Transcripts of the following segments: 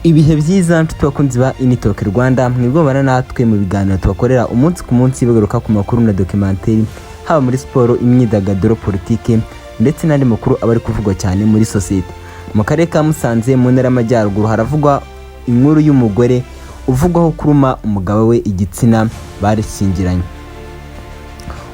Ibihe byiza nshuti bakunzi ba Talk Rwanda mwigobana natwe mu biganiro tubakorera umunsi ku munsi bagaruka ku makuru na documentaire haba muri sport, imyidagaduro, politike ndetse n'andi makuru abari kuvugwa cyane muri society. Mu karere ka Musanze mu ntara y'Amajyaruguru haravugwa inkuru y'umugore uvugwaho kuruma umugabo we igitsina barishingiranye.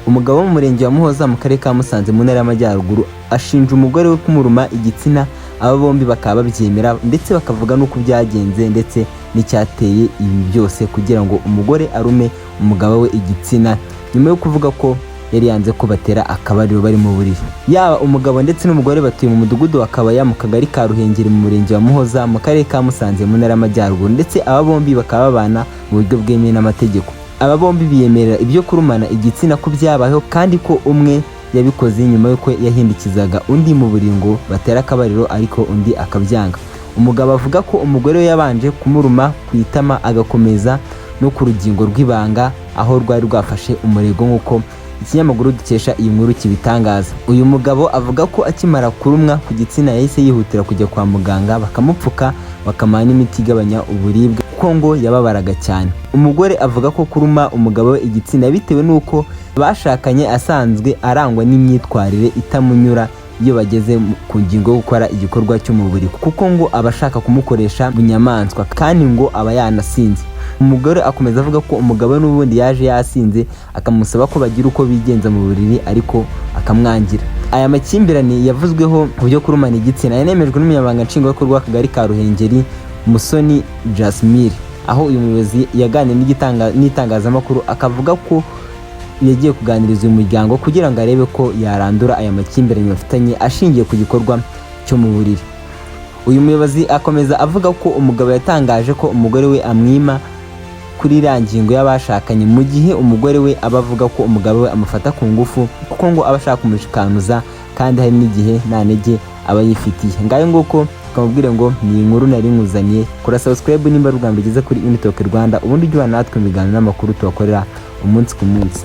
Umugabo wo mu murenge wa Muhoza mu karere ka Musanze mu ntara y'Amajyaruguru ashinja umugore we kumuruma igitsina. Aba bombi bakaba babyemera ndetse bakavuga nuko byagenze ndetse n'icyateye ibi byose kugira ngo umugore arume umugabo we igitsina, nyuma yo kuvuga ko yari yanze ko batera akabariro bari mu buriri. Yaba umugabo ndetse n'umugore batuye mu mudugudu wa Kabaya mu kagari ka Ruhengeri mu murenge wa Muhoza mu karere ka Musanze mu ntara y'Amajyaruguru, ndetse aba bombi bakaba babana mu buryo bwemewe n'amategeko. Aba bombi biyemerera ibyo kurumana igitsina ko byabayeho kandi ko umwe yabikoze nyuma yuko yahindikizaga undi mu buringo batera akabariro ariko undi akabyanga. Umugabo avuga ko umugore we yabanje kumuruma ku itama agakomeza no ku rugingo rw'ibanga aho rwari rwafashe umurego nk'uko ikinyamakuru dukesha iyi nkuru kibitangaza. Uyu mugabo avuga ko akimara kurumwa ku gitsina yahise yihutira kujya kwa muganga bakamupfuka bakamuha n'imiti igabanya uburibwe kuko ngo yababaraga cyane. Umugore avuga ko kuruma umugabo we igitsina bitewe n'uko bashakanye asanzwe arangwa n'imyitwarire itamunyura iyo bageze ku ngingo yo gukora igikorwa cy'umubiri kuko ngo abashaka kumukoresha bunyamaswa kandi ngo aba yanasinze. Umugore akomeza avuga ko umugabo n'ubundi yaje yasinze akamusaba ko bagira uko bigenza mu buriri ariko akamwangira. Aya makimbirane yavuzweho ku byo kurumana igitsina yanemejwe n'umunyamabanga nshingwabikorwa w'akagari ka Ruhengeri Musoni Jasmine, aho uyu muyobozi yaganiriye n'itangazamakuru akavuga ko yagiye kuganiriza uyu muryango kugira ngo arebe ko yarandura aya makimbirane bafitanye ashingiye ku gikorwa cyo mu buriri. Uyu muyobozi akomeza avuga ko umugabo yatangaje ko umugore we amwima kuri rangingo y'abashakanye mu gihe umugore we abavuga ko umugabo we amufata ku ngufu kuko ngo abashaka kumushikanuza kandi hari n'igihe nta ntege aba yifitiye. Ngayo nguko kamubwire ngo ni inkuru nari nkuzaniye. Kora subscribe nimba rugamba ugeze kuri Talk Rwanda ubundi ujye natwe mu biganiro n'amakuru tubakorera umunsi ku munsi.